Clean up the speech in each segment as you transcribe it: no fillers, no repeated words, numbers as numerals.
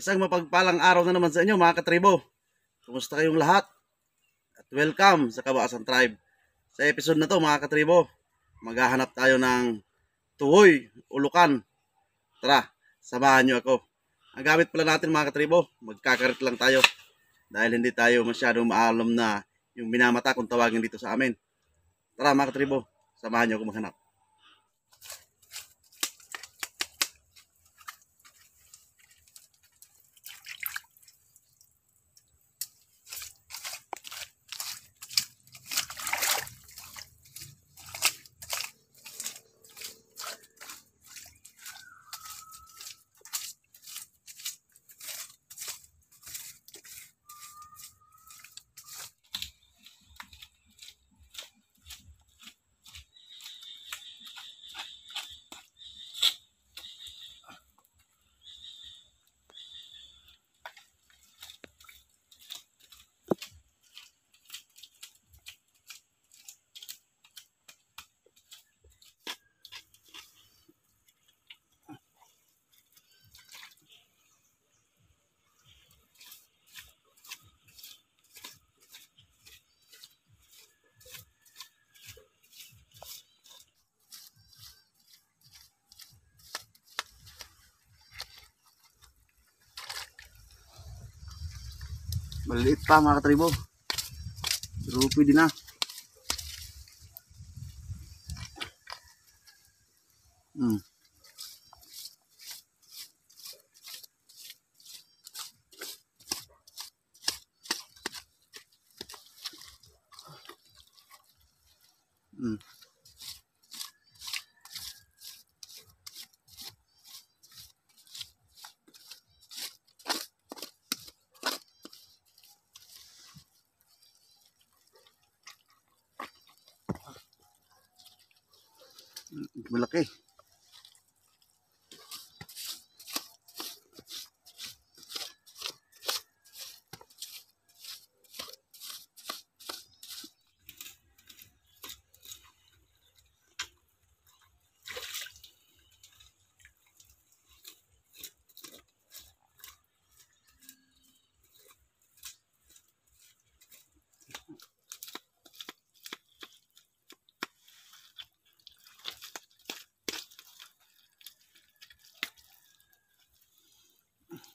Isang mapagpalang araw na naman sa inyo mga katribo. Kumusta kayong lahat? At welcome sa Kabaasan Tribe. Sa episode na to mga katribo, maghahanap tayo ng tuhoy, ulukan. Tara, samahan nyo ako. Ang gamit pala natin mga katribo, magkakarit lang tayo. Dahil hindi tayo masyadong maalam na yung minamata kung tawagin dito sa amin. Tara mga katribo, samahan nyo ako maghanap. Maliliit pa mga katribo. Pero pwede na. Malaki.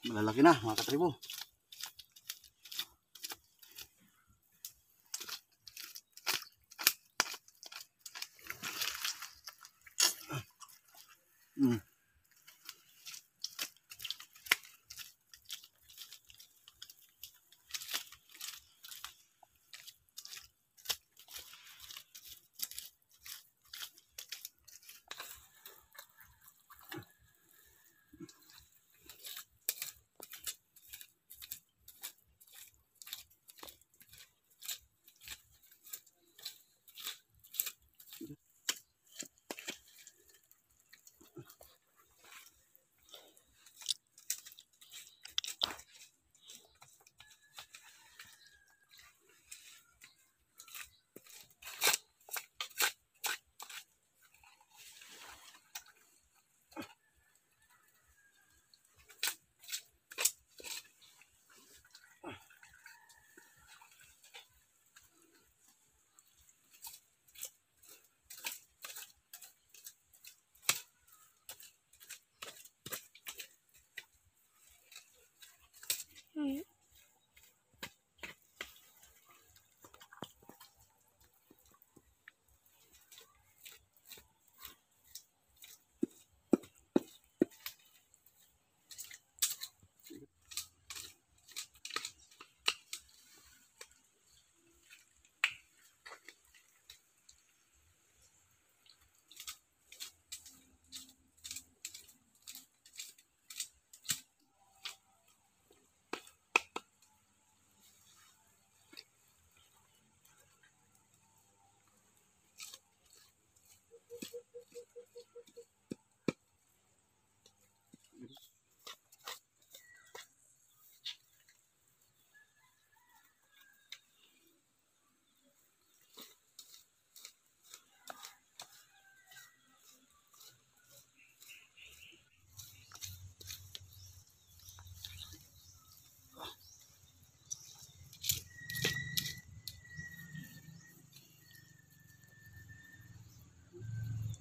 Malalaki na mga katribo.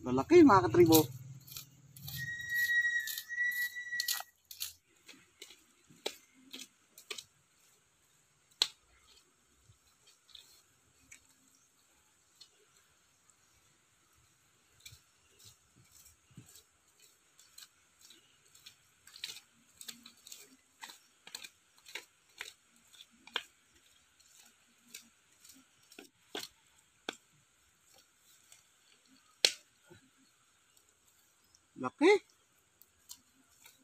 Lalaki mga katribo. Laki.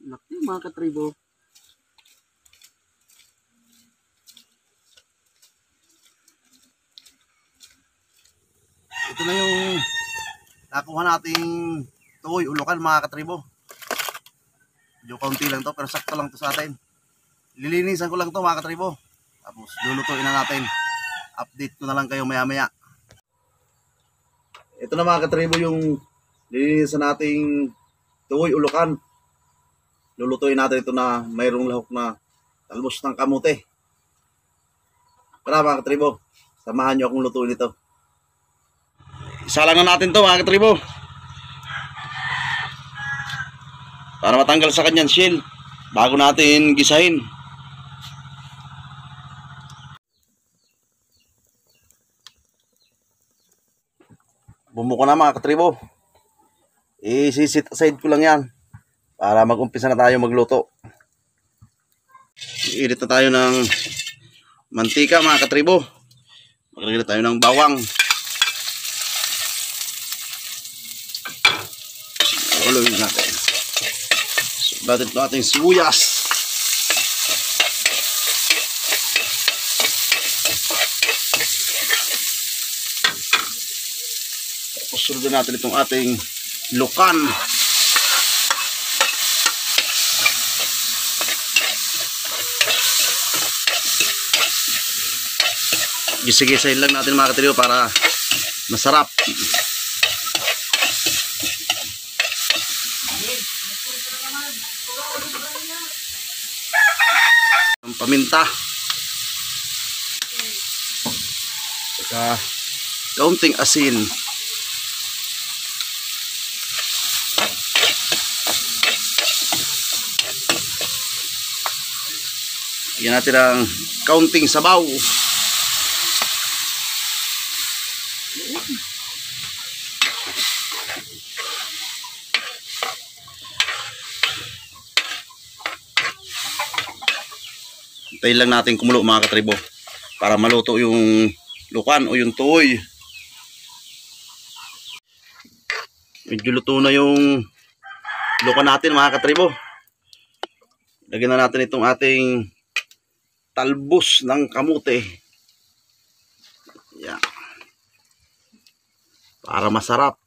Laki mga katribo. Ito na yung nakuha nating tuoy ulukan mga katribo. Medyo kaunti lang to pero sakto lang to sa atin. Lilinisan ko lang to mga katribo. Tapos lulutuin na natin. Update ko na lang kayo maya maya. Ito na mga katribo yung lilinisan nating tuoy ulukan. Lulutuin natin ito na mayroong lahok na talbos ng kamote. Tara mga katribo, samahan nyo akong lutuin ito. Isa lang na natin to mga katribo. Para matanggal sa kanyang shell bago natin gisahin. Bumuko na mga katribo. I-sit aside ko lang yan para mag-umpisa na tayo magluto. I-edit na tayo ng mantika mga katribo. Maglagay tayo ng bawang. Haluin na natin. Subatin ito ating sibuyas. Tapos sunod natin itong ating lukan. Gisa-gisahin lang natin mga katribo para masarap. Ang paminta. Saka kaunting asin. Lagyan natin ang kaunting sabaw. Hintayin lang natin kumulo mga katribo para maluto yung lukan o yung tuoy. Medyo luto na yung lukan natin mga katribo. Lagyan na natin itong ating talbos ng kamote. Yan. Para masarap.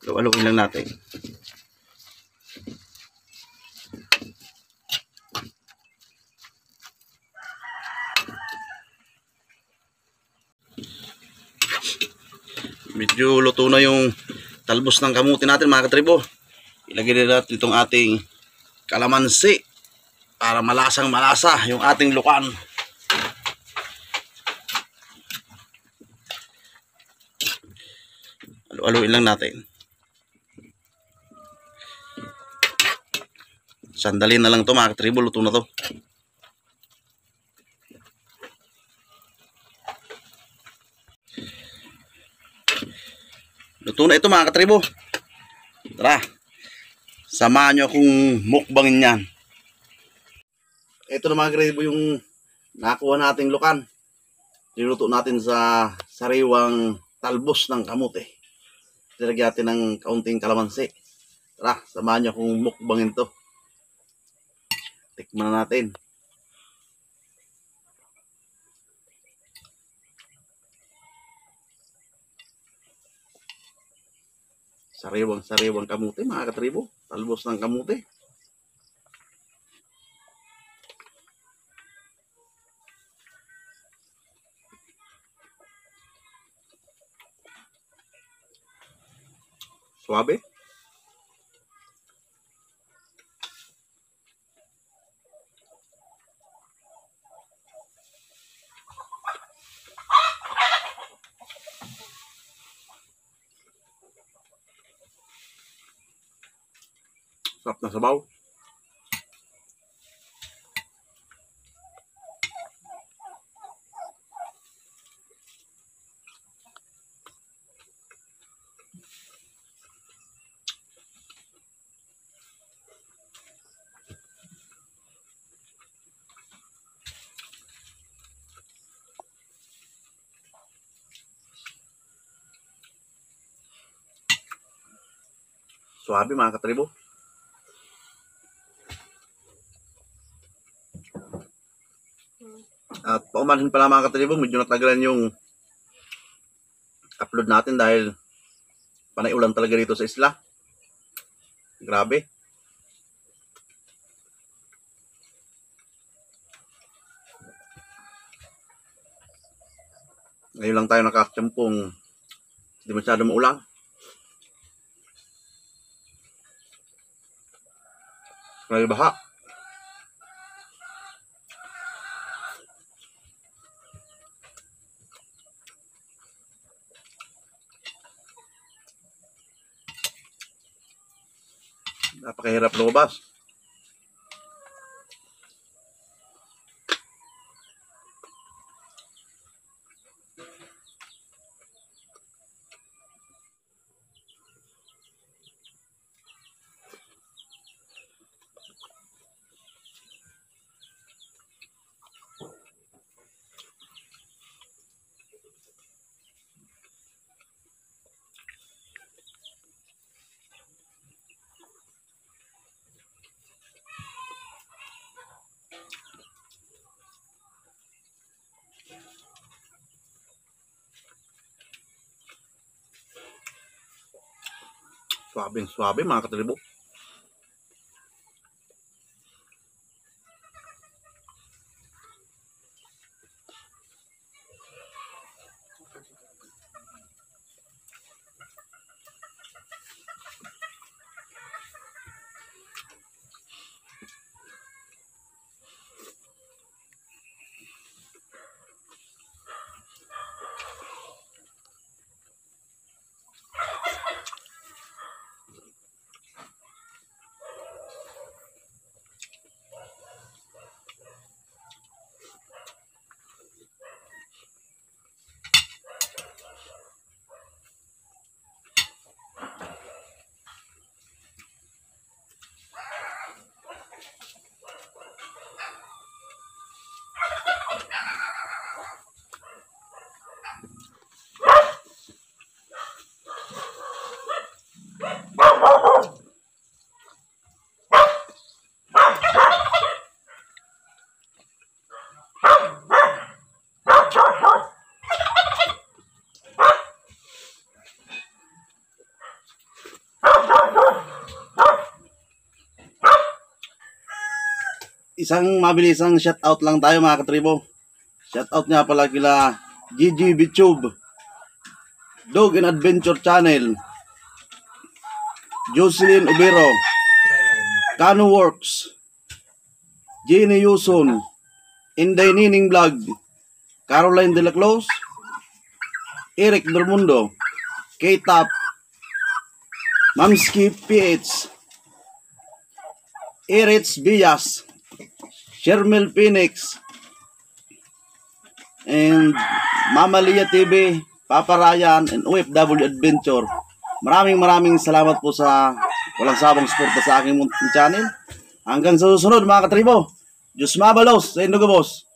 Haluin lang natin. Medyo luto na yung talbos ng kamote natin mga katribo. Ilagay na natin itong ating kalamansi para malasang malasa yung ating lukan. Haluin lang natin. Sandali na lang to mga katribo, luto na to. Luto na ito mga katribo. Tara, samahan nyo akong mukbangin yan. Ito na mga katribo yung nakuha nating lukan. Niluto natin sa sariwang talbos ng kamote. Nilagyan natin ng kaunting kalamansi. Tara, samahan nyo akong mukbangin to. Tikman na natin. Sariwang kamote mga katribo. Talbos ng kamote. Suabe. Sarap na sabaw. Suabe mga katribo. At paumanhin pala mga katribo, medyo natagalan yung upload natin dahil panay ulan talaga dito sa isla. Grabe. Ngayon lang tayo nakakampong hindi masyado maulang. May baha. Napakahirap lumabas. Suabe mga katribo. Isang mabilisang shoutout lang tayo mga katribo. Shoutout nga pala kila Gigi Bichub, Dog and Adventure Channel, Jocelyn Ubero, Kano Works, Jenny Yuson, Inday Nining Vlog, Caroline De La Close, Eric Bermundo, K-Top, Mamski PH, Erich Villas, Shermel Phoenix, and Mama Lia TV, Papa Ryan, and OFW Adventure. Maraming salamat po sa walang sabang suporta sa aking munting channel. Hanggang sa susunod mga katribo. Diyos mabalos sa Indogabos.